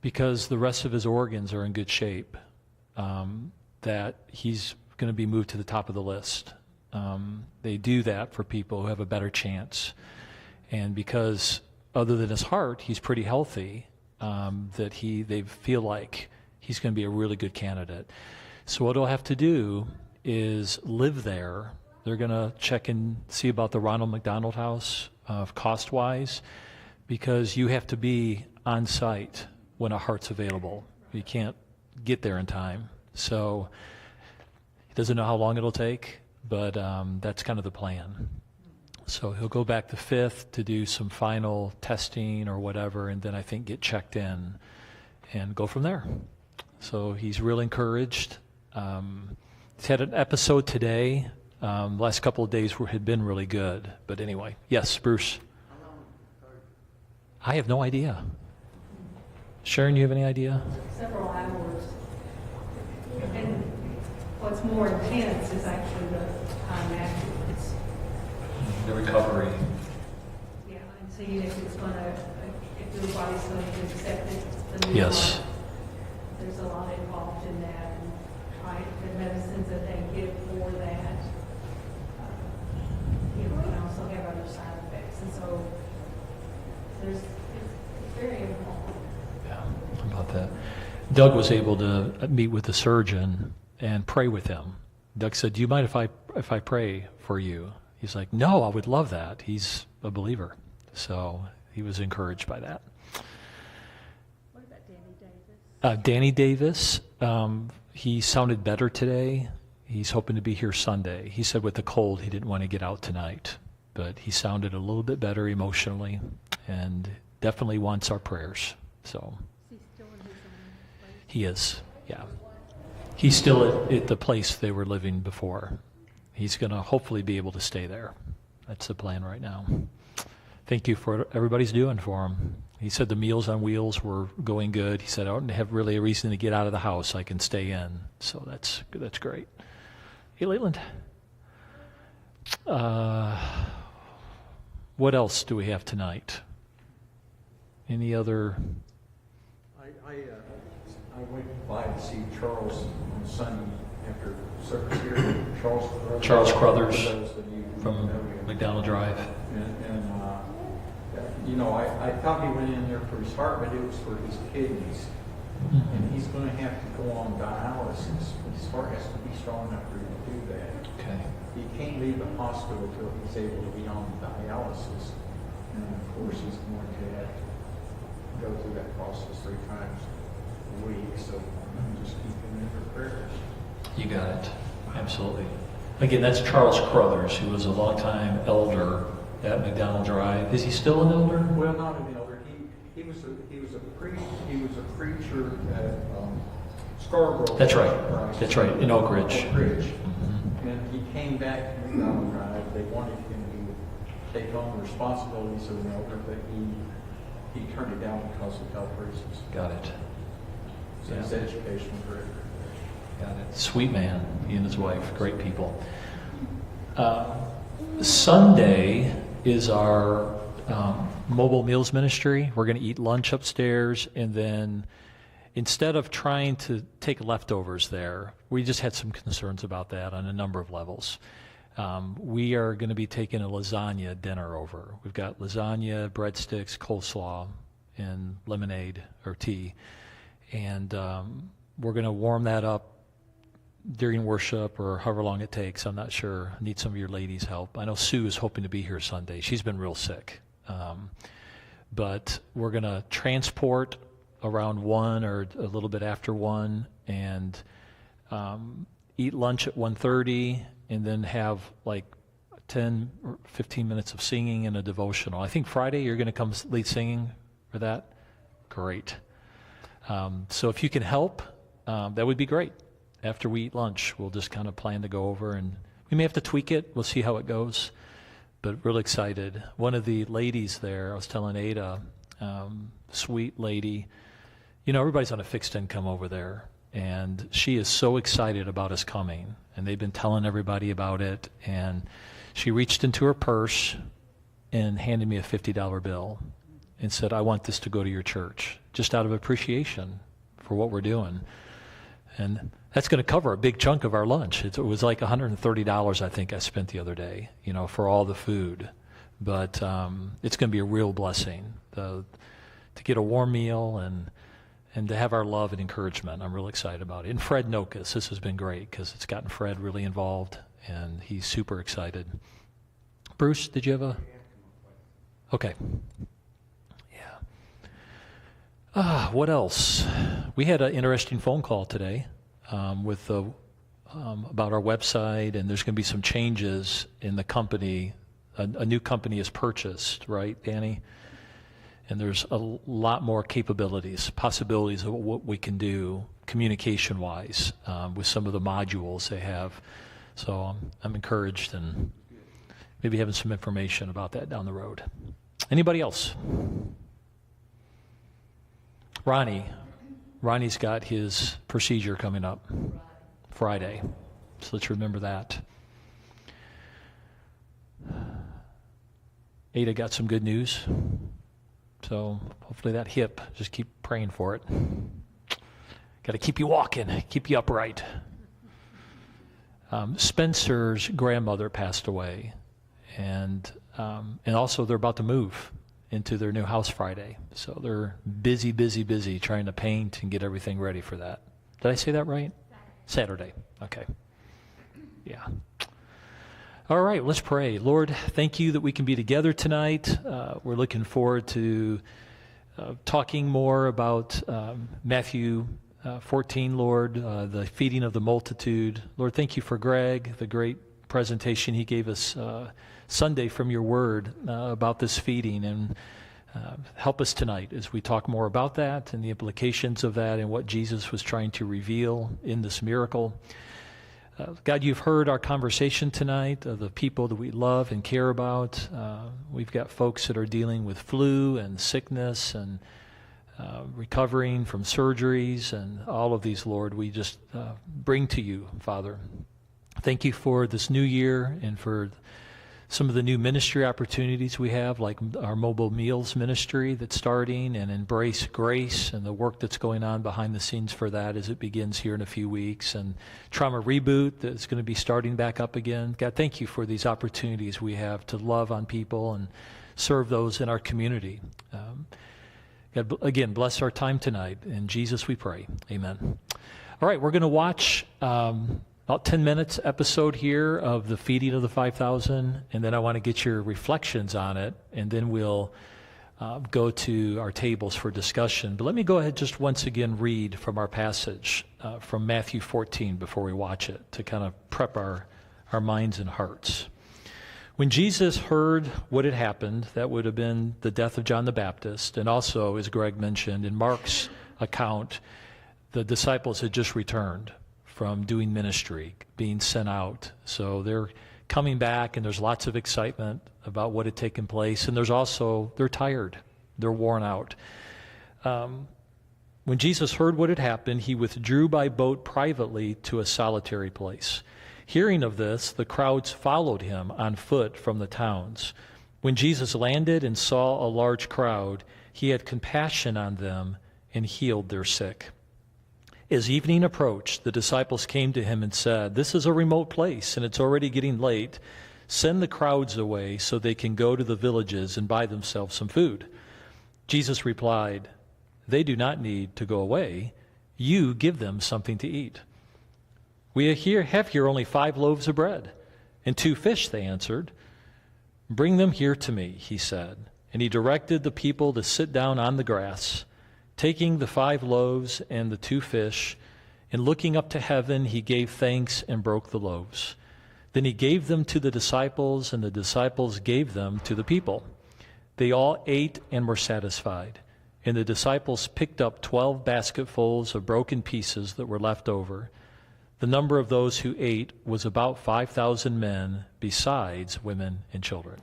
because the rest of his organs are in good shape, that he's going to be moved to the top of the list. They do that for people who have a better chance. And because other than his heart, he's pretty healthy, that they feel like he's going to be a really good candidate. So what he'll have to do is live there. They're going to check and see about the Ronald McDonald House cost-wise, because you have to be on site when a heart's available. You can't get there in time. So he doesn't know how long it'll take, but that's kind of the plan. So he'll go back the 5th to do some final testing or whatever, and then I think get checked in and go from there. So he's real encouraged. He's had an episode today. Last couple of days had been really good. But anyway, yes, Bruce. I have no idea. Sharon, you have any idea? Several hours. And what's more intense is actually the time afterwards. The recovery. Yeah, and seeing if it's going to, if your body's going to accept it. The new Yes. life. There's a lot involved in that, and trying the medicines that they give for that, can also have other side effects, and so it's very involved. Yeah, how about that? Doug was able to meet with the surgeon and pray with him. Doug said, "Do you mind if I pray for you?" He's like, "No, I would love that." He's a believer, so he was encouraged by that. What about Danny Davis? Danny Davis, he sounded better today. He's hoping to be here Sunday. He said with the cold he didn't want to get out tonight, but he sounded a little bit better emotionally and definitely wants our prayers. So Is he still in his own place? he is, yeah. He's still at the place they were living before. He's going to hopefully be able to stay there. That's the plan right now. Thank you for what everybody's doing for him. He said the Meals on Wheels were going good. He said, I don't have really a reason to get out of the house. I can stay in. So that's great. Hey, Leland. What else do we have tonight? Any other? I went by to see Charles on Sunday after service here. Charles Crothers for those of you who from know him. McDonald Drive. I thought he went in there for his heart, but it was for his kidneys. Mm-hmm. And he's going to have to go on dialysis. His heart has to be strong enough for him to do that. Okay. He can't leave the hospital until he's able to be on dialysis. And of course, he's going to have to go through that process 3 times a week. So I'm just keeping him in for prayers. You got it. Absolutely. Again, that's Charles Crothers, who was a longtime elder at McDonald Drive. Is he still an elder? Well, not an elder. He was a preacher at Scarborough. That's right. That's right, in Oak Ridge. Oak Ridge. Mm-hmm. And he came back to McDonald Drive. They wanted him to take on the responsibilities of an elder, but he turned it down because of health reasons. Got it. So his educational career. Got it. Sweet man, he and his wife, great people. Sunday is our mobile meals ministry. We're going to eat lunch upstairs, and then instead of trying to take leftovers there, we just had some concerns about that on a number of levels. We are going to be taking a lasagna dinner over. We've got lasagna, breadsticks, coleslaw, and lemonade or tea. And we're going to warm that up during worship or however long it takes. I'm not sure. I need some of your ladies' help. I know Sue is hoping to be here Sunday. She's been real sick. But we're going to transport around 1 or a little bit after 1 and eat lunch at 1:30 and then have like 10 or 15 minutes of singing and a devotional. I think Friday you're going to come lead singing for that. Great. So if you can help, that would be great. After we eat lunch, we'll just kind of plan to go over, and we may have to tweak it. We'll see how it goes, but really excited. One of the ladies there, I was telling Ada, sweet lady, everybody's on a fixed income over there, and she is so excited about us coming, and they've been telling everybody about it, and she reached into her purse and handed me a $50 bill and said, I want this to go to your church. just out of appreciation for what we're doing. And that's going to cover a big chunk of our lunch. It was like $130, I think I spent the other day, for all the food. But it's going to be a real blessing to get a warm meal and to have our love and encouragement. I'm really excited about it. And Fred Nokus, this has been great because it's gotten Fred really involved, and he's super excited. Bruce, did you have a... Okay. Yeah. What else? We had an interesting phone call today with about our website, and there's going to be some changes in the company. A new company is purchased, right, Danny? And there's a lot more capabilities, possibilities of what we can do communication-wise with some of the modules they have. So I'm encouraged and maybe having some information about that down the road. Anybody else? Ronnie's got his procedure coming up Friday, so let's remember that. Ada got some good news, so hopefully that hip, just keep praying for it. Got to keep you walking, keep you upright. Spencer's grandmother passed away, and also they're about to move into their new house Friday. So they're busy trying to paint and get everything ready for that. Did I say that right? Saturday. Okay. Yeah. All right, let's pray. Lord, thank you that we can be together tonight. We're looking forward to talking more about Matthew 14, Lord, the feeding of the multitude. Lord, thank you for Greg, the great presentation he gave us Sunday from your word about this feeding, and help us tonight as we talk more about that and the implications of that and what Jesus was trying to reveal in this miracle. God, you've heard our conversation tonight of the people that we love and care about. We've got folks that are dealing with flu and sickness and recovering from surgeries, and all of these, Lord, we just bring to you, Father. Thank you for this new year and for some of the new ministry opportunities we have, like our mobile meals ministry that's starting, and Embrace Grace and the work that's going on behind the scenes for that as it begins here in a few weeks, and Trauma Reboot that's going to be starting back up again. God, thank you for these opportunities we have to love on people and serve those in our community. God, again, bless our time tonight. In Jesus we pray. Amen. All right, we're going to watch about 10 minutes episode here of the feeding of the 5,000, and then I want to get your reflections on it, and then we'll go to our tables for discussion. But let me go ahead just once again read from our passage from Matthew 14 before we watch it to kind of prep our minds and hearts. When Jesus heard what had happened, that would have been the death of John the Baptist, and also, as Greg mentioned, in Mark's account, the disciples had just returned from doing ministry, being sent out. So they're coming back, and there's lots of excitement about what had taken place. And there's also, they're tired. They're worn out. When Jesus heard what had happened, he withdrew by boat privately to a solitary place. Hearing of this, the crowds followed him on foot from the towns. When Jesus landed and saw a large crowd, he had compassion on them and healed their sick. As evening approached, the disciples came to him and said, "This is a remote place, and it's already getting late. Send the crowds away so they can go to the villages and buy themselves some food." Jesus replied, "They do not need to go away. You give them something to eat." "We have here only 5 loaves of bread and 2 fish," they answered. "Bring them here to me," he said. And he directed the people to sit down on the grass. Taking the 5 loaves and the 2 fish, and looking up to heaven, he gave thanks and broke the loaves. Then he gave them to the disciples, and the disciples gave them to the people. They all ate and were satisfied. And the disciples picked up 12 basketfuls of broken pieces that were left over. The number of those who ate was about 5,000 men, besides women and children.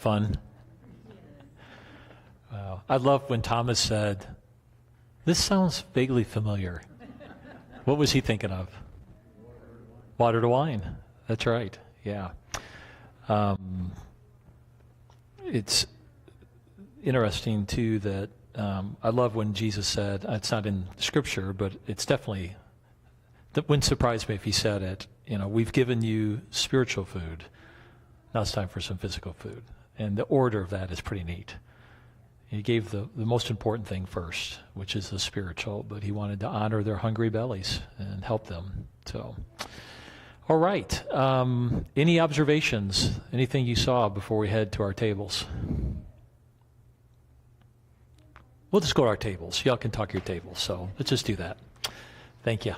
Fun. Wow. I love when Thomas said, "This sounds vaguely familiar." What was he thinking of? Water to wine. That's right. Yeah. It's interesting, too, that I love when Jesus said, it's not in Scripture, but it's definitely, that wouldn't surprise me if he said it, we've given you spiritual food. Now it's time for some physical food. And the order of that is pretty neat. He gave the most important thing first, which is the spiritual, but he wanted to honor their hungry bellies and help them. So, all right. Any observations? Anything you saw before we head to our tables? We'll just go to our tables. Y'all can talk your tables, so let's just do that. Thank you.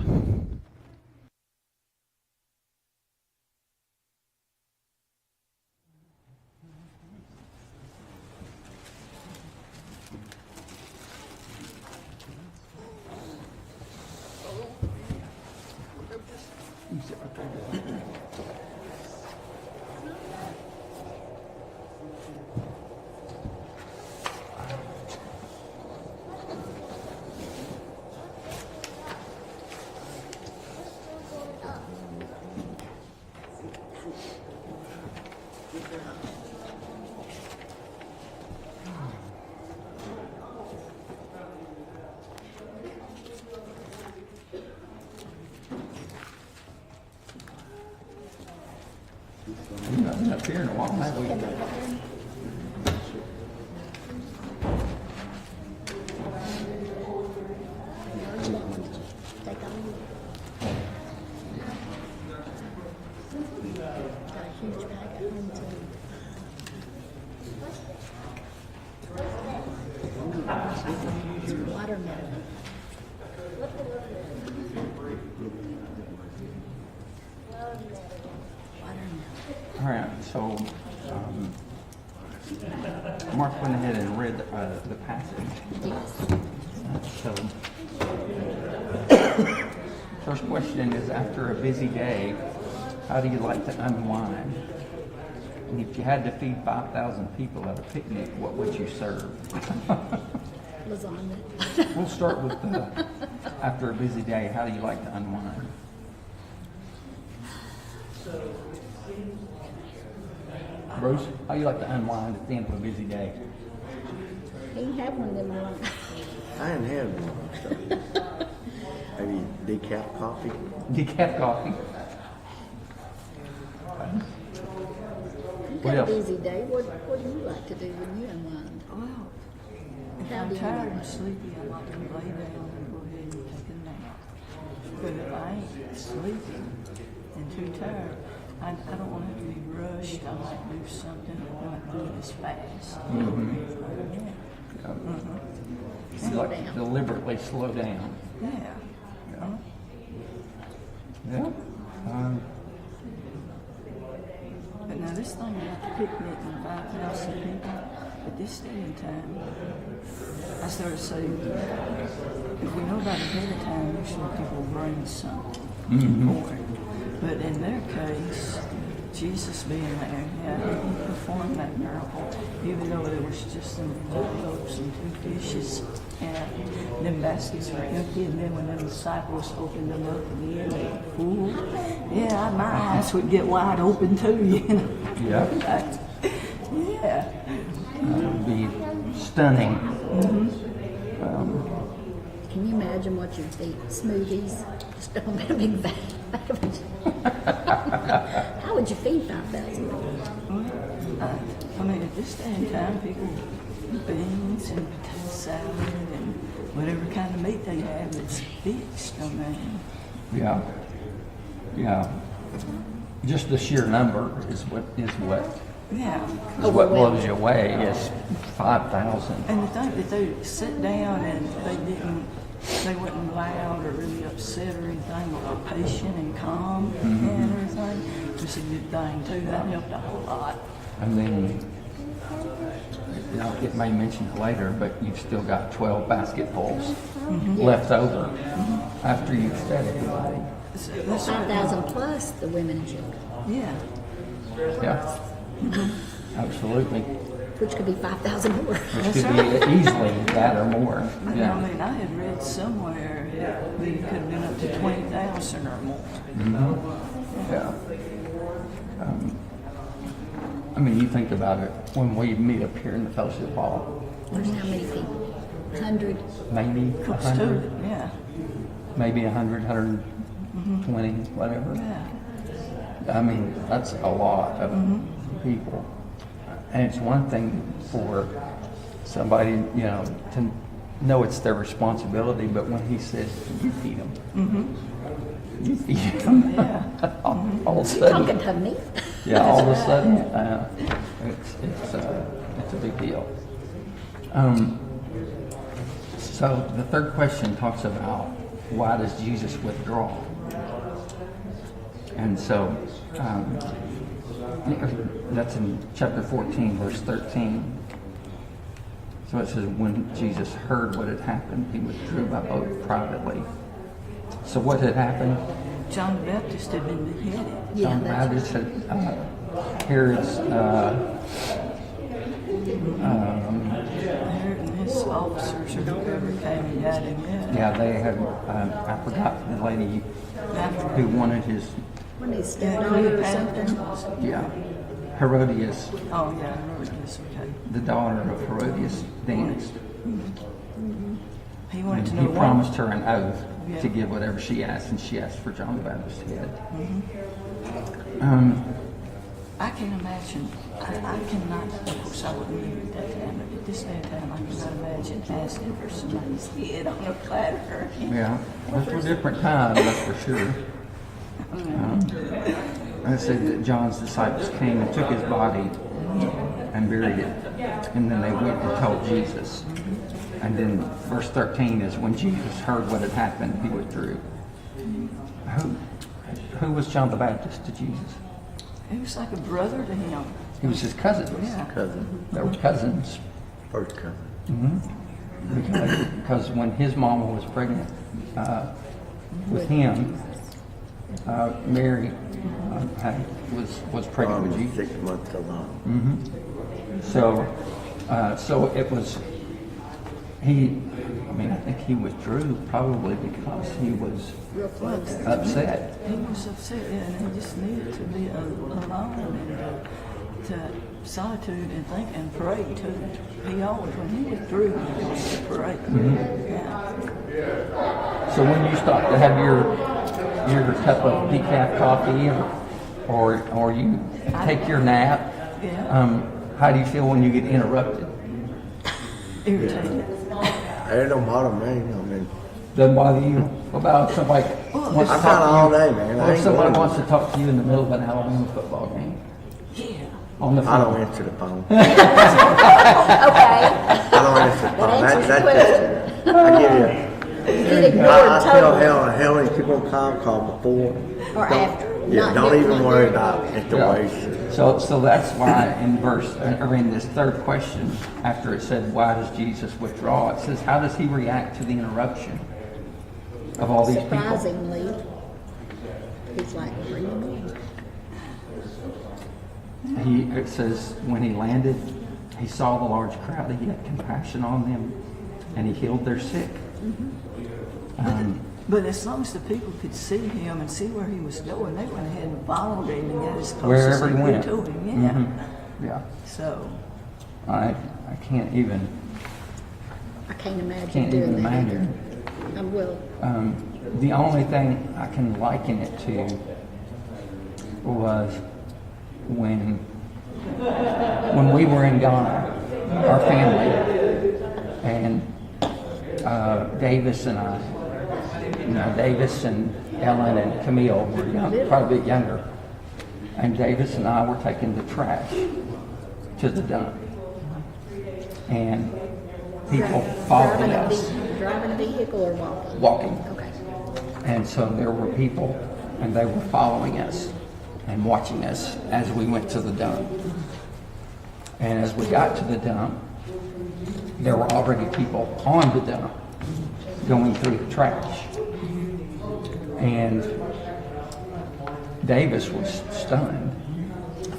Nothing up here in a while, have we? Watermelon. All right, so Mark went ahead and read the passage. So, first question is, after a busy day, how do you like to unwind? And if you had to feed 5,000 people at a picnic, what would you serve? Lasagna. We'll start with after a busy day, how do you like to unwind? Bruce, how do you like to unwind at the end of a busy day? He ain't have one of them ones. I ain't had one. So. Maybe decaf coffee. Decaf coffee. You What got else? a busy day. What do you like to do when you unwind? Well, if How I'm do you tired unwind? and sleepy, I like to lay down and go ahead and take a nap. But if I ain't sleepy and too tired, I don't want to have to be rushed. I might do something. I might do it as fast. You like to deliberately slow down. Yeah. Yeah. But now this thing about the picnic and 5,000 people, at this day and time, I started saying, if we know about it ahead of time, usually people bring something for it. But in their case, Jesus being there, yeah, he performed that miracle, even though it was just some 2 loaves and 2 fishes, and them baskets were empty, and then when the disciples opened them up again, they were full. Yeah, my eyes would get wide open too, you know. Yeah. Yeah. That would be stunning. Can you imagine what you'd eat? Smoothies? Just don't be a big bag. How would you feed 5,000 people? I mean, at this day and time, people eat beans and potato salad and whatever kind of meat they have that's fixed. I mean, Yeah. Yeah. Just the sheer number is what yeah. blows you away. Is 5,000. And the thing that they sit down and they wasn't loud or really upset or anything, but were patient and calm and everything. It was a good thing too. That helped a whole lot. And then, it may mention it later, but you've still got 12 basketfuls left over after you've fed everybody. So that's 5,000 plus the women and children. yeah. Yeah. Absolutely. which could be 5,000 more. Which could be easily that or more. I Yeah. mean, I had read somewhere that we could have been up to 20,000 or more. Yeah. I mean, you think about it, when we meet up here in the fellowship hall, There's how many people? 100? maybe Close to 100, it, yeah. maybe 100, 120, whatever. Yeah. I mean, that's a lot of people. And it's one thing for somebody, you know, to know it's their responsibility, but when he says, you feed them. You feed them. Yeah. All of a sudden. Talking to me? Yeah, all of a sudden, it's a big deal. So the third question talks about why does Jesus withdraw? And so that's in chapter 14, verse 13. So it says, when Jesus heard what had happened, he withdrew by boat privately. So what had happened? John the Baptist had been beheaded. Yeah, John the that's Baptist had Herod's Herod and his officers or whoever came and got him. yeah, they had I forgot the lady After who wanted his When he stepdaughter or something? yeah Herodias, Oh, yeah, I remember this. Okay. the daughter of Herodias, danced. He wanted And to he know when. promised her an oath Yeah. to give whatever she asked, and she asked for John the Baptist's head. I can imagine. I cannot. Of course, I wouldn't do it at that time, but at this day and time, I cannot imagine asking for somebody's head on a platter. Yeah, those were different times, that's for sure. I said that John's disciples came and took his body and buried it, and then they went and told Jesus. And then verse 13 is when Jesus heard what had happened, he withdrew. Who was John the Baptist to Jesus? He was like a brother to him. He was his cousin. Yeah. Cousin, They were cousins. first cousin. Because when his mama was pregnant with him, Mary was pregnant with Probably Jesus. 6 months along. So it was he. I mean, I think he withdrew probably because he was Real close. upset. He was upset, yeah, and he just needed to be alone and to solitude and think and pray too. He always, when he withdrew, he was to pray. Yeah. So when you stop to have your cup of decaf coffee or you take your nap, Yeah. how do you feel when you get interrupted? Irritated. It don't bother me. I mean, Doesn't bother you? What about somebody wants to I'm talk kinda to all you? day, man. I Or if ain't somebody going. wants to talk to you in the middle of an Alabama football game Yeah. on the I don't phone? answer the phone. Okay, I don't answer the phone. answers the That's question. I give you. You ignored I tell totally. how many people call before. Or Don't- after. Yeah, Not don't different. even worry about it. It's the Yeah. waste. So that's why in this third question, after it said, why does Jesus withdraw? It says, how does he react to the interruption of all these people? Surprisingly, he's like, bring them on. It says, when he landed, he saw the large crowd, he had compassion on them, and he healed their sick. But as long as the people could see him and see where he was going, they went ahead and followed him and got as close Wherever as he they went. could to him. Yeah. Yeah, So, I can't even, I can't imagine can't doing even that either. imagine. I will. The only thing I can liken it to was when we were in Ghana, our family, and Davis and I, Davis and Ellen and Camille were young, quite a bit younger, and Davis and I were taking the trash to the dump, and people followed us Driving a vehicle or walking? walking. Okay. And so there were people, and they were following us and watching us as we went to the dump. And as we got to the dump, there were already people on the dump going through the trash. And Davis was stunned.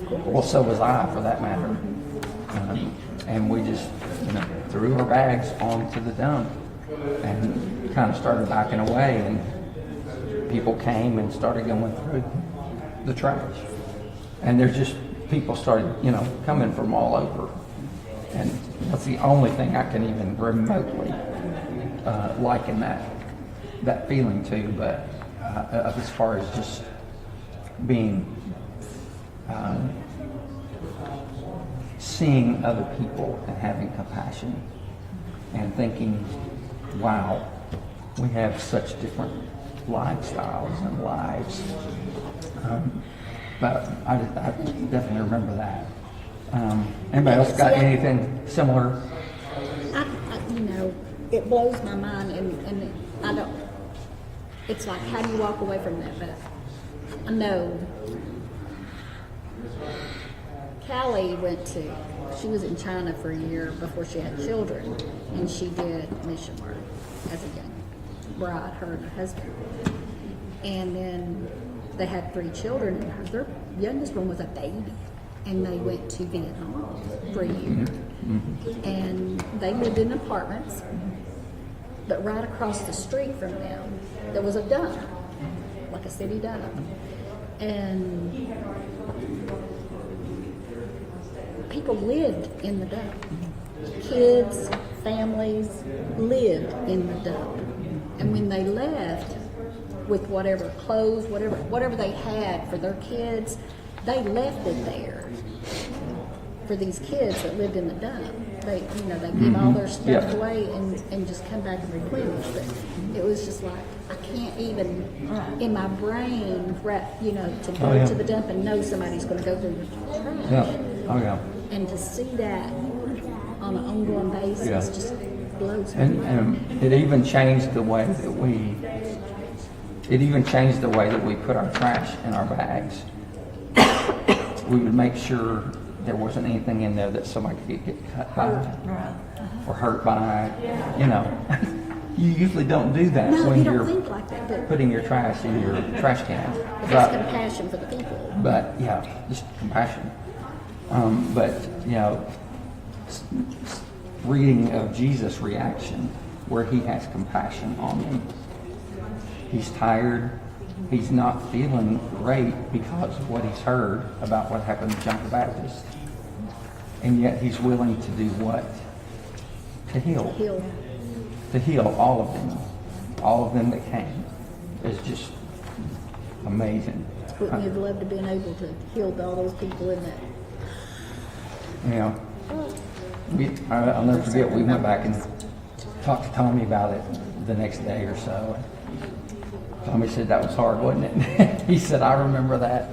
Well, so was I, for that matter. And we just, threw our bags onto the dump and kind of started backing away, and people came and started going through the trash. And there's just, people started, coming from all over. And that's the only thing I can even remotely liken that feeling to, but as far as just being, seeing other people and having compassion and thinking, wow, we have such different lifestyles and lives. But I definitely remember that. Anybody else got anything similar? It blows my mind, and I don't, it's like, how do you walk away from that? But I know Callie she was in China for a year before she had children, and she did mission work as a young bride, her and her husband. And then they had 3 children, and their youngest one was a baby, and they went to Vietnam for a year. And they lived in apartments, but right across the street from them, there was a dump, like a city dump. And people lived in the dump. Kids, families lived in the dump. And when they left with whatever clothes, whatever they had for their kids, they left it there for these kids that lived in the dump. They give all their stuff away and just come back and replenish. But it was just like, I can't even, in my brain, to go to the dump and know somebody's going to go through the trash. Yeah. Oh, yeah. And to see that on an ongoing basis just blows me away. And it even changed the way that we put our trash in our bags. We would make sure there wasn't anything in there that somebody could get cut by or hurt by. You usually don't do that No, when you you're don't think like that, but putting your trash in your trash can. that's compassion for the people. But yeah, just compassion. But reading of Jesus' reaction, where he has compassion on them. He's tired. He's not feeling great because of what he's heard about what happened to John the Baptist. And yet he's willing to do what? To heal. To heal all of them. All of them that came. It's just amazing. Wouldn't you have loved to have been able to heal all those people in that? I'll never forget, we went back and talked to Tommy about it the next day or so. Tommy said that was hard, wasn't it? He said, I remember that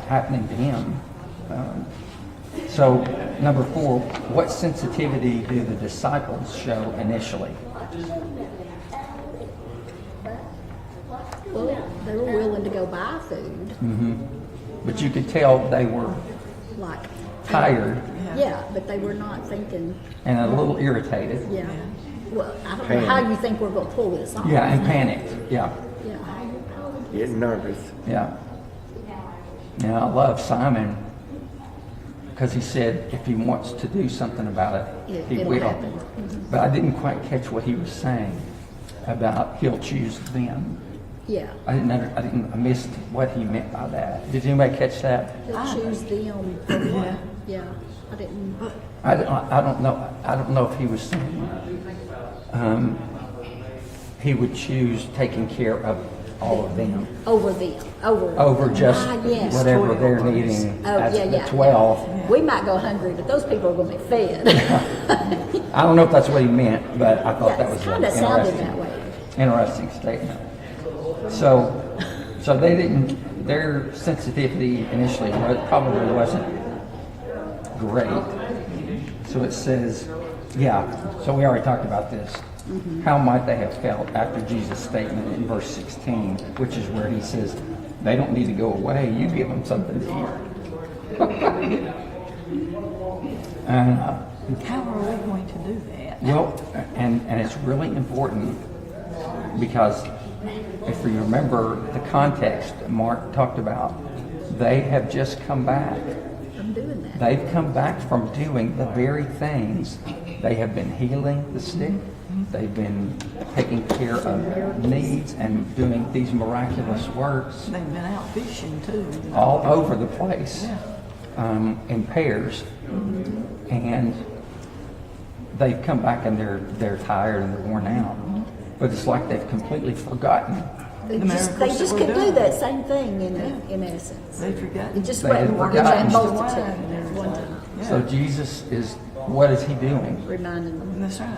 happening to him. So, number 4, what sensitivity do the disciples show initially? Well, they were willing to go buy food. But you could tell they were Like tired Yeah, but they were not thinking, and a little irritated. yeah. Well, I don't know how you think we're going to pull this off. Yeah, and panicked. Yeah, Yeah. Getting nervous. yeah. Yeah, I love Simon because he said if he wants to do something about it, he It'll will. happen. But I didn't quite catch what he was saying about he'll choose them. Yeah. I missed what he meant by that. Did anybody catch that? He'll choose them for what? Yeah. I didn't. I don't know. I don't know if he was saying he would choose taking care of all of them Over them. over just yes. whatever they're needing Oh, as yeah, the yeah. 12. We might go hungry, but those people are going to be fed. I don't know if that's what he meant, but I thought Yeah, that it was an kinda sounded that way. interesting statement. So they didn't. Their sensitivity initially probably wasn't great. So it says, yeah. So we already talked about this. Mm-hmm. How might they have felt after Jesus' statement in verse 16, which is where he says, "They don't need to go away. You give them something to eat." And How are we going to do that? well, and it's really important because if you remember the context, Mark talked about they have just come back. I'm doing that. They've come back from doing the very things. They have been healing the sick. They've been taking care of needs and doing these miraculous works They've been out fishing too. all over the place Yeah. in pairs. And they've come back and they're tired and they're worn out. But it's like they've completely forgotten. They The just miracles that could were do done. that same thing in essence. They forgot. It just They had wasn't in that forgotten. multitude Wine and at one time, So Jesus what is he doing? reminding them. That's right.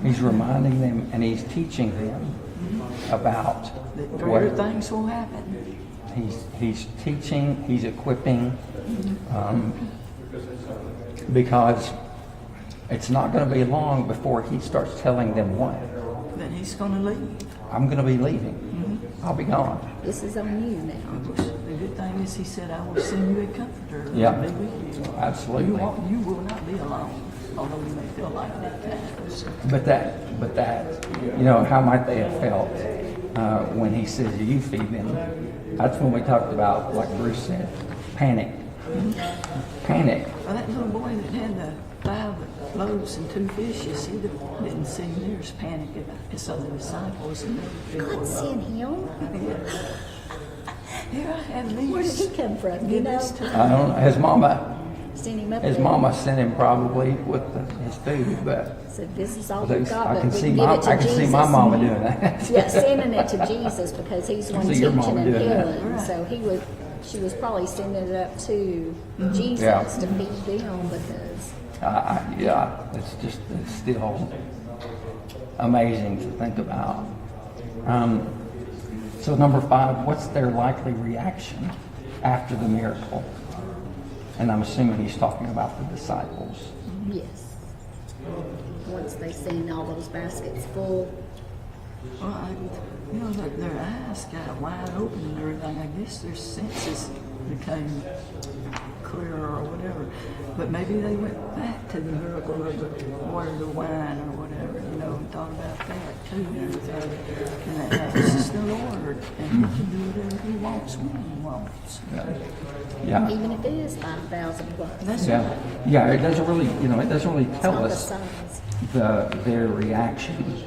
He's reminding them and he's teaching them about That greater what things will happen. he's teaching, he's equipping, because it's not going to be long before he starts telling them what? That he's going to leave. I'm going to be leaving. I'll be gone. This is on you now. The good thing is he said, I will send you a comforter. Yeah. To be with you. Absolutely. You will not be alone, although you may feel like it at times. But that, you know, how might they have felt when he says, you feed them? That's when we talked about, like Bruce said, panic. Panic. Well, that little boy that had the 5 loaves and 2 fishes, he didn't seem near as panicked about his other disciples. And God sent him. here I have these. Where did he come from? You Give know, this to I don't know. His sent him up His there. mama sent him probably with his food, but Said, this is all we've got, I but can we see give my it to I can Jesus. see my mama doing that. Yeah, sending it to Jesus because he's the one See your teaching mama and doing that. healing. So she was probably sending it up to Jesus Yeah. to feed them because Yeah, it's still amazing to think about. So number 5, what's their likely reaction after the miracle? And I'm assuming he's talking about the disciples. yes, once they seen all those baskets full, Well, you know, their eyes got wide open and everything. I guess their senses became clearer or whatever. But maybe they went back to the miracle of the water, the wine, or whatever, you know, and thought about that too and everything. And that this is the Lord, and He can do whatever He wants when He wants. Yeah. even if it is 5,000 plus. That's Yeah. Yeah, it doesn't really, it doesn't really It's tell not the us size. their reaction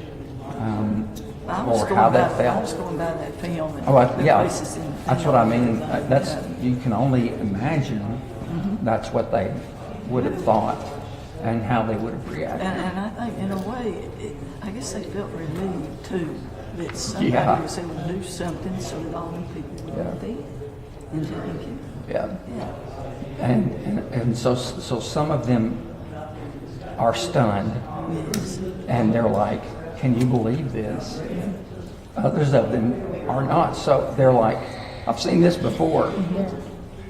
I was or going how they by, I was felt. going by that film and Oh, the yeah, places in the that's film what I and mean. everything. That's Yeah. you can only imagine. That's what they would have thought and how they would have reacted. And I think, in a way, I guess they felt relieved too that somebody Yeah. was able to do something so that all them people would Yeah. be dead and taken care Yeah. of. Yeah. And so some of them are stunned Yes. and they're like, "Can you believe this?" Others of them are not. So they're like, "I've seen this before.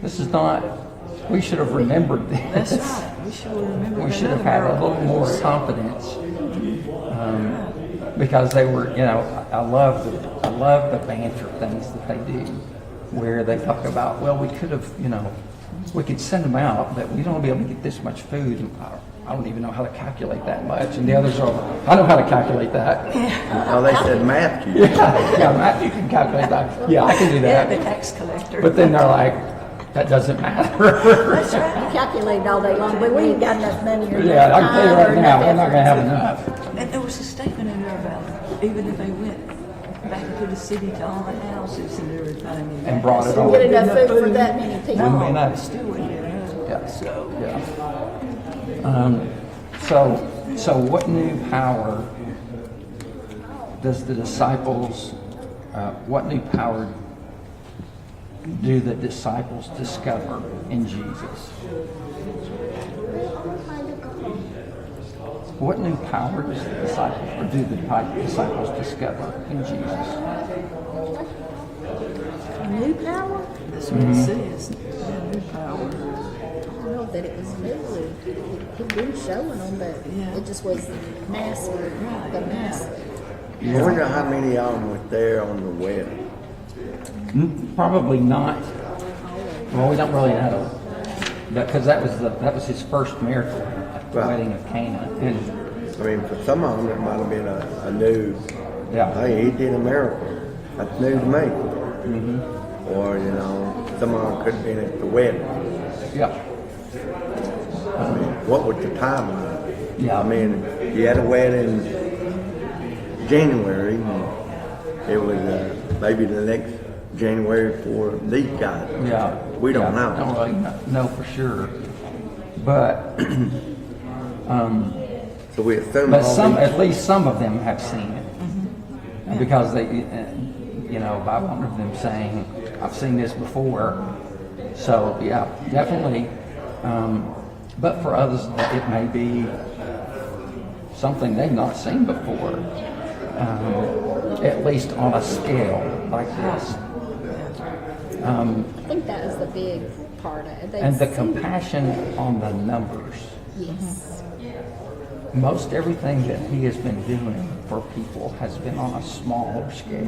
This is not. We should have remembered That's this. right. We should have remembered We that should have other had a miracle. little more confidence." Because they were, I love the banter things that they do, where they talk about, well, we could have, we could send them out, but we don't be able to get this much food. And I don't even know how to calculate that much. And the others are, I know how to calculate that. Oh, they said Matthew. Yeah, Matt, you can calculate that. Yeah, I can do Yeah, the that. tax collector. But then they're like, that doesn't matter. That's right. You calculate all day long, but we ain't got enough money or Yeah, I enough can tell you time right or now, enough we're not going to have effort. enough. And there was a statement in there about even if they went back into the city to all the houses and everything. And brought it still all. wouldn't Get be enough food for that many people. Wouldn't be No, enough. it still wouldn't be enough. Yeah. So what new power does the disciples, what new power do the disciples discover in Jesus? What new power does the disciples, or do the disciples discover in Jesus? New power? That's what it says. Yeah, new power. I don't know that it was new. He'd been showing them, but Yeah. it just was massive. Right, The yeah. massive. I wonder how many of them was there on the well. Probably not. Well, we don't really know. Because that was his first miracle at the Right. wedding of Cana. And I mean, for some of them, it might have been a new, yeah. hey, he did a miracle. That's new to me. Or, some of them could have been at the wedding. Yeah, I mean, what was the timeline? yeah. I mean, you had a wedding January, and it was maybe the next January for these guys. Yeah. We don't Yeah, know. Don't really know for sure. But, So we assume but all some, these, at least some of them have seen it. And because they, you know, by one of them saying, I've seen this before. So, yeah, definitely. But for others, it may be something they've not seen before. At least on a scale like this. I think that was the big part of it. They'd And the seen- compassion on the numbers. Yes. Most everything that he has been doing for people has been on a smaller scale,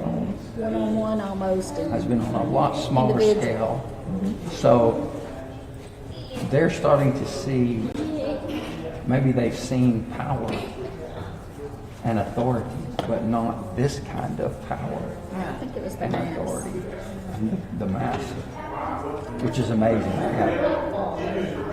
One-on-one almost. has And been on a lot smaller Individual. scale. So they're starting to see, maybe they've seen power and authority, but not this kind of power I think it was the and mass. authority. And the mass, which is amazing.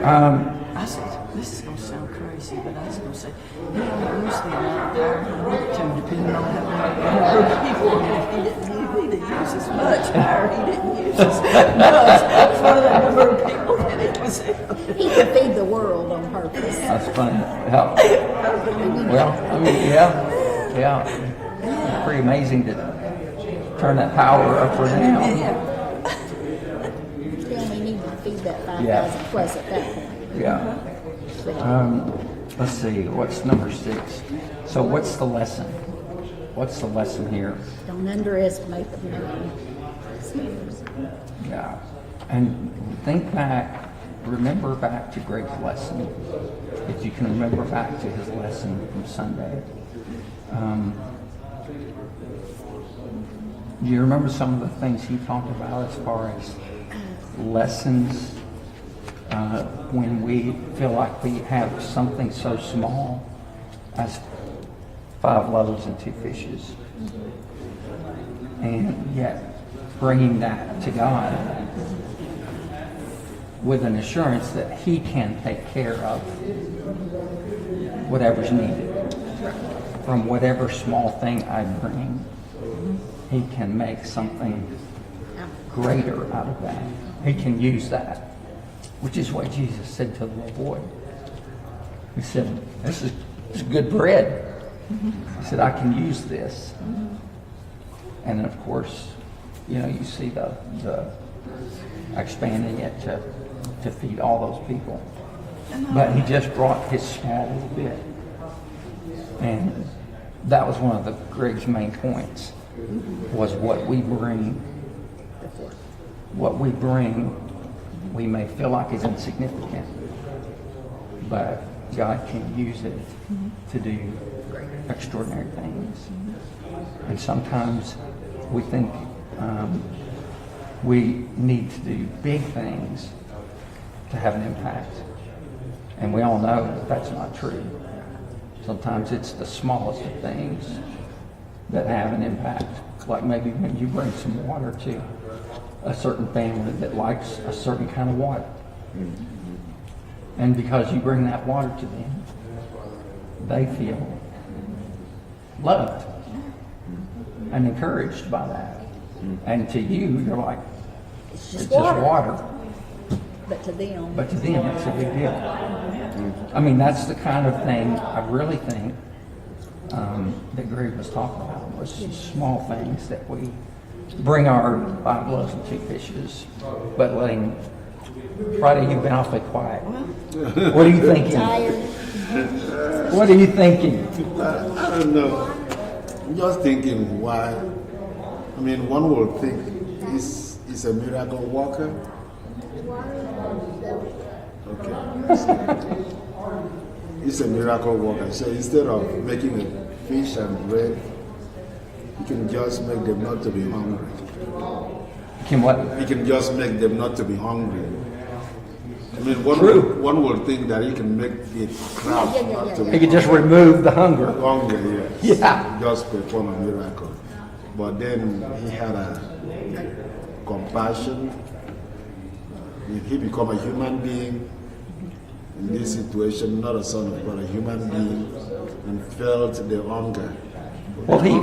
Yeah. I said, this is going to sound crazy, but I was going to say, he only used the amount of power he needed to, depending on how many number of people. And if he didn't use as much power, he didn't use as much for the number of people that he was in. He could feed the world on purpose. That's funny. Yeah. Well, I mean, yeah. It's pretty amazing to turn that power up or down. Yeah. He only needed to feed that 5,000 Yeah. plus at that point. Yeah. Let's see, what's number 6? So what's the lesson? What's the lesson here? Don't underestimate the man. Yeah. And think back, remember back to Greg's lesson. If you can remember back to his lesson from Sunday. Do you remember some of the things he talked about as far as lessons when we feel like we have something so small as 5 loaves and 2 fishes? And yet bringing that to God with an assurance that he can take care of whatever's needed. From whatever small thing I bring, he can make something greater out of that. He can use that, which is what Jesus said to the little boy. He said, this is good bread. He said, I can use this. And then, of course, you know, you see the expanding it to feed all those people. But he just brought his small little bit. And that was one of Greg's main points, was what we bring. What we bring, we may feel like is insignificant, but God can use it to do extraordinary things. And sometimes we think we need to do big things to have an impact. And we all know that that's not true. Sometimes it's the smallest of things that have an impact. Like maybe when you bring some water to a certain family that likes a certain kind of water. And because you bring that water to them, they feel loved and encouraged by that. And to you, you're like, It's it's just just water. water. But to them, But to them, it's a big deal. I mean, that's the kind of thing I really think that Greg was talking about, was small things that we bring our 5 loaves and 2 fishes, but letting, Friday, you've been awfully quiet. What are you thinking? tired. What are you thinking? I don't know. I'm just thinking why. I mean, one would think he's a miracle worker. Okay. He's a miracle worker. So instead of making a fish and bread, he can just make them not to be hungry. Can what? He can just make them not to be hungry. I mean, True. one would think that he can make the crowd Yeah. not to He be could just remove the hunger. hungry, yes. Yeah. Just perform a miracle. But then he had a compassion If he become a human being in this situation, not a son of God, a human being, and felt the hunger. Well, he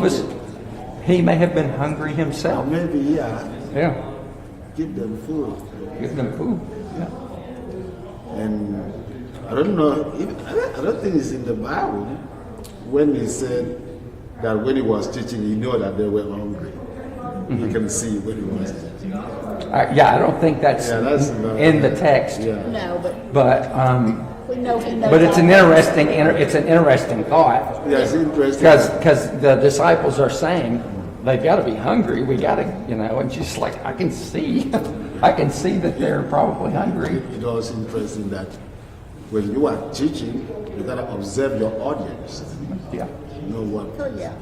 may have been hungry himself. Maybe, yeah, Yeah. give them food. Give them food. Yeah. And I don't know, I don't think it's in the Bible when he said that when he was teaching, he knew that they were hungry. You can see when he was teaching. Yeah, I don't think that's, Yeah, that's in the text. Yeah. No, but But we know he knows. but it's all an about interesting thought. Yeah, it's interesting. Because the disciples are saying they've got to be hungry. We got to, and she's like, I can see, I can see that they're probably hungry. It was interesting that when you are teaching, you gotta observe your audience. Yeah, Know what? Oh, yeah,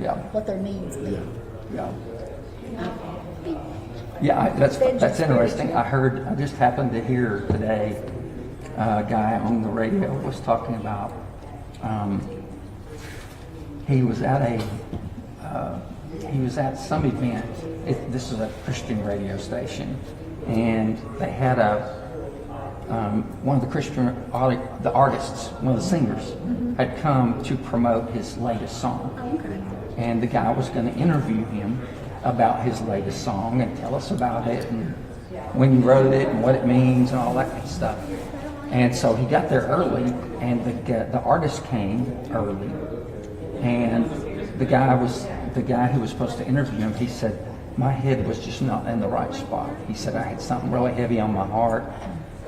yeah, what their needs. Yeah. yeah. Yeah, that's interesting. I just happened to hear today a guy on the radio was talking about. He was at some event. This is a Christian radio station, and they had one of the the artists, one of the singers, had come to promote his latest song. Okay. And the guy was going to interview him about his latest song and tell us about it and when he wrote it and what it means and all that kind of stuff. And so he got there early, and the artist came early, and the guy who was supposed to interview him, he said, my head was just not in the right spot. He said, I had something really heavy on my heart,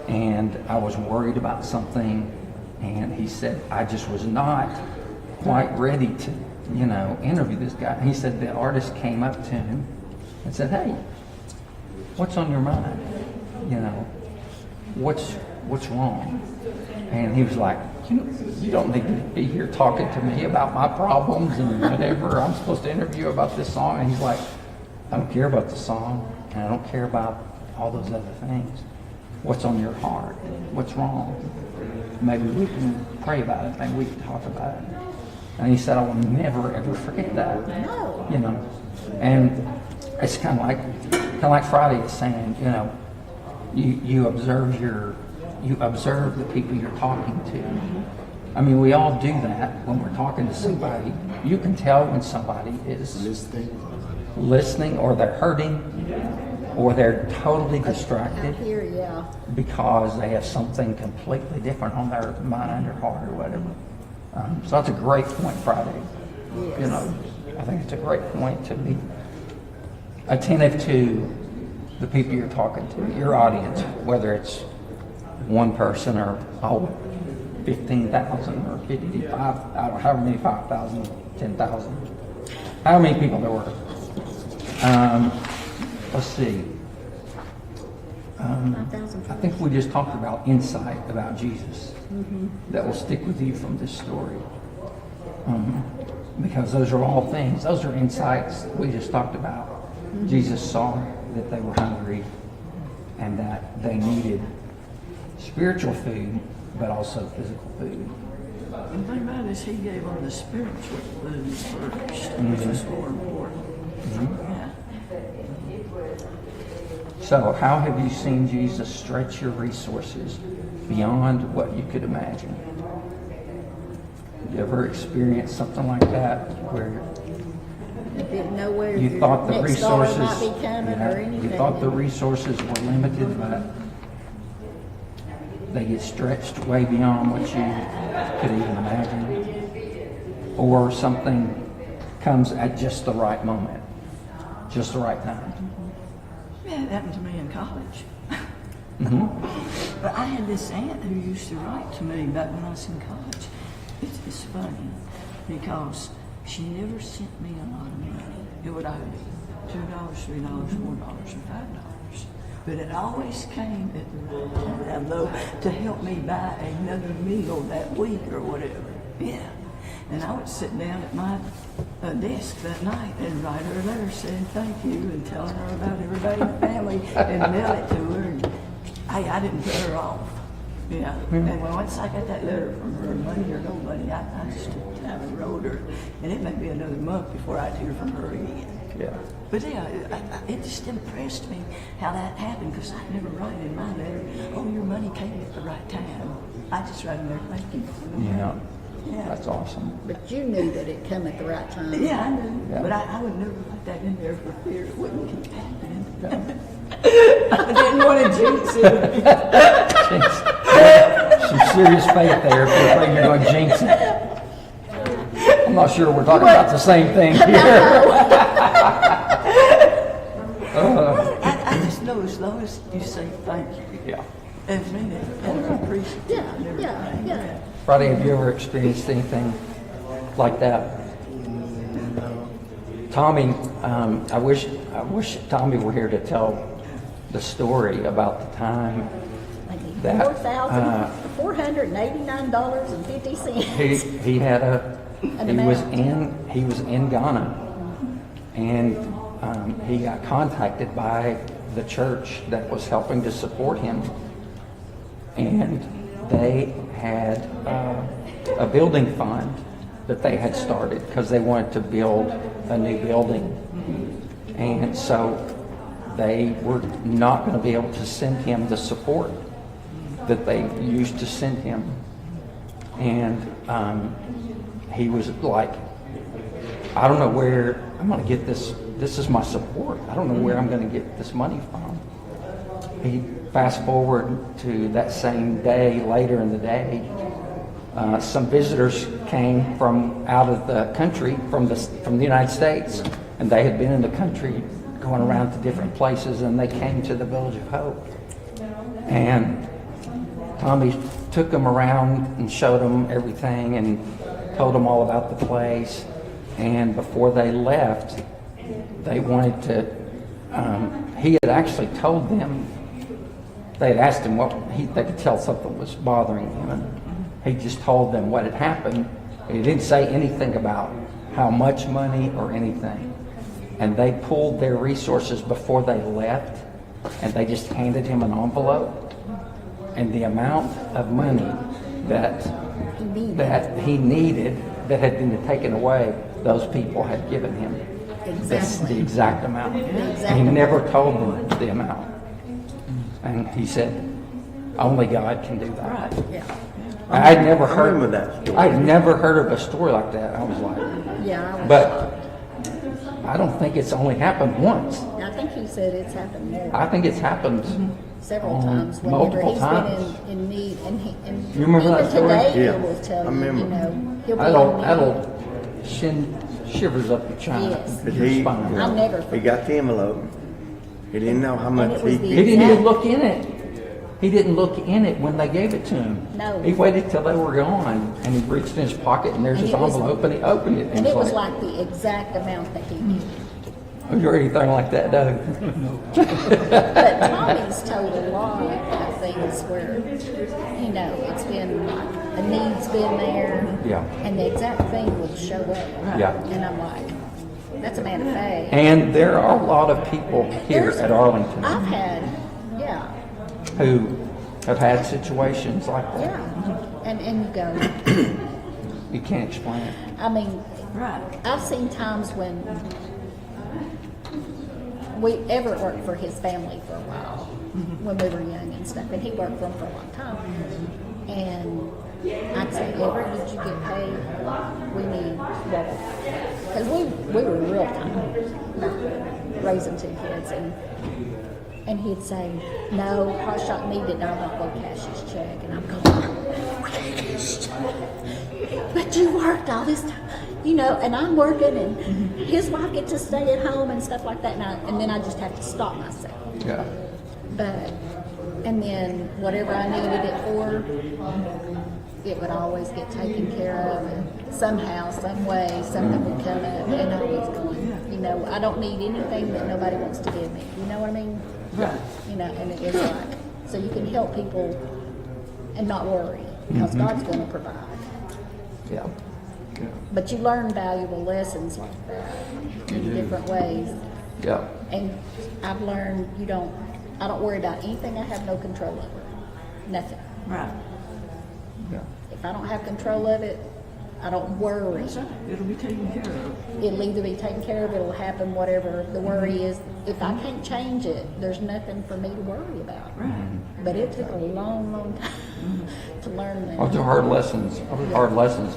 and I was worried about something, and he said, I just was not quite ready to, interview this guy. And he said the artist came up to him and said, hey, what's on your mind? What's wrong? And he was like, you don't need to be here talking to me about my problems and whatever. I'm supposed to interview you about this song. And he's like, I don't care about the song, and I don't care about all those other things. What's on your heart? What's wrong? Maybe we can pray about it. Maybe we can talk about it. And he said, I will never ever forget that. No. And it's kind of like Friday is saying, you observe the people you're talking to. I mean, we all do that when we're talking to somebody. You can tell when somebody is listening, or they're hurting, or they're totally distracted Out here, yeah. because they have something completely different on their mind or heart or whatever. So that's a great point, Friday. Yes. I think it's a great point to be attentive to the people you're talking to, your audience, whether it's one person or 15,000 or 55, I don't know, however many, 5,000, 10,000, however many people there were. Let's see. I think we just talked about insight about Jesus that will stick with you from this story. Because those are all things, those are insights we just talked about. Jesus saw that they were hungry and that they needed spiritual food, but also physical food. The thing about it is he gave them the spiritual food first, which was more important. Yeah. So how have you seen Jesus stretch your resources beyond what you could imagine? Did you ever experience something like that where You didn't know where you your thought the next dollar resources, might be coming or anything. you thought the resources were limited, but they get stretched way beyond what you could even imagine? Or something comes at just the right moment, just the right time? Yeah, it happened to me in college. Mm-hmm. But I had this aunt who used to write to me back when I was in college. It's funny because she never sent me a lot of money. It would either be $2, $3, $4, or $5. But it always came at the right time, though, to help me buy another meal that week or whatever. Yeah. And I would sit down at my desk that night and write her a letter saying thank you and telling her about everybody in the family and mail it to her. And, hey, I didn't put her off. You know, and once I got that letter from her, money or no money, I just took time and wrote her. And it may be another month before I'd hear from her again. Yeah. But yeah, it just impressed me how that happened because I never write in my letter, oh, your money came at the right time. I just write in there, thank you. Yeah. Yeah. That's awesome. But you knew that it come at the right time. Yeah, I knew. Yeah. But I would never put that in there for fear it wouldn't keep happening. Yeah. I didn't want to jinx it. Some serious faith there if you're afraid you're going to jinx it. I'm not sure we're talking about the same thing here. I just know as long as you say thank you Yeah. and mean it and are appreciative Yeah, and everything. yeah. Friday, have you ever experienced anything like that? Tommy, I wish Tommy were here to tell the story about the time that $4,489.50. he had amount. he was in Ghana, and he got contacted by the church that was helping to support him, and they had a building fund that they had started because they wanted to build a new building, and so they were not going to be able to send him the support that they used to send him, and he was like, I don't know where I'm going to get this. This is my support. I don't know where I'm going to get this money from. He fast forward to that same day, later in the day, some visitors came from out of the country, from the United States, and they had been in the country going around to different places, and they came to the Village of Hope. And Tommy took them around and showed them everything and told them all about the place. And before they left, they wanted to, he had actually told them, they had asked him what, they could tell something was bothering him, and he just told them what had happened. He didn't say anything about how much money or anything. And they pulled their resources before they left, and they just handed him an envelope. And the amount of money that he needed that had been taken away, those people had given him. Exactly. The exact amount. exact And he never told them the amount. And he said, only God can do that. Right. Yeah. I had never heard remember that story. I had never heard of a story like that. I was like, Yeah, I was but I don't think it's only happened once. shocked. I think he said it's happened more. I think it's happened Several times. Whenever multiple he's times. been in need, and You remember even that story? today Yeah, he will tell I you, remember. you know, he'll be That'll send shivers up your spine. Yes. But Your spine. I never he got the envelope. He didn't know how much it was the He didn't even exact- look in it. He didn't look in it when they gave it to him. No. He waited till they were gone, and he reached in his pocket, and there's And his it was- envelope, and he opened it. And it was like the exact amount that he needed. "Have you heard anything like that, Doug?" But Tommy's told a lot of things where, you know, it's been like, a need's been there. Yeah. And the exact thing would show up. Yeah. And I'm like, that's a man of faith. And there are a lot of people here There's- at Arlington I've had, yeah, who have had situations like that. yeah. And you go, You can't explain it. I mean, Right. I've seen times when Everett worked for his family for a while when we were young and stuff, and he worked for them for a long time. And I'd say, Everett, did you get paid? We need, because we were real tight, raising two kids, and he'd say, no, Hot Shot needed, I'm not going to cash his check. And I'm going, we can't cash his check. But you worked all this time, you know, and I'm working, and his wife gets to stay at home and stuff like that, and then I just have to stop myself. Yeah. But, and then whatever I needed it for, it would always get taken care of, and somehow, some way, something would come up, and I was going, you know, I don't need anything that nobody wants to give me, you know what I mean? Right. You know, and it is like, so you can help people and not worry, because God's going to provide. Yeah. But you learn valuable lessons like that in different ways. Yeah. And I've learned I don't worry about anything I have no control over. Nothing. Right. Yeah. If I don't have control of it, I don't worry. That's right. It'll be taken care of. It'll either be taken care of, it'll happen, whatever. The worry is, if I can't change it, there's nothing for me to worry about. Right. But it took a long, long time to learn that. Those are hard lessons. Those are hard lessons.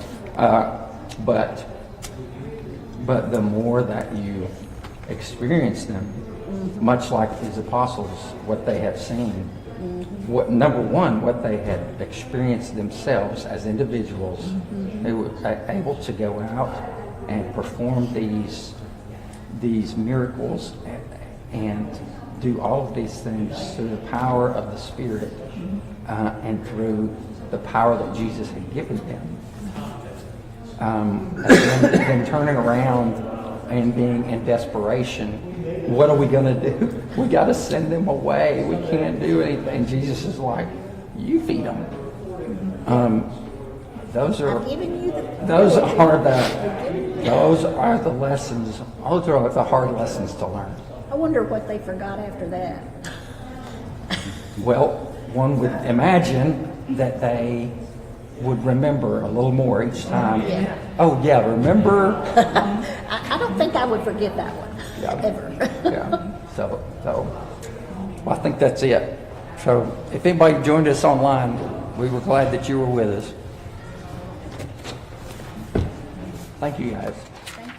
But the more that you experience them, much like these apostles, what they have seen, number one, what they had experienced themselves as individuals, they were able to go out and perform these miracles and do all of these things through the power of the Spirit and through the power that Jesus had given them. And then turning around and being in desperation, what are we going to do? We got to send them away. We can't do anything. Jesus is like, you feed them. Those are I'm giving you the. those are the lessons. Those are the hard lessons to learn. I wonder what they forgot after that. Well, one would imagine that they would remember a little more each time. Yeah. Oh yeah, remember? I don't think I would forget that one, Yeah. ever. Yeah. So well, I think that's it. So if anybody joined us online, we were glad that you were with us. Thank you guys.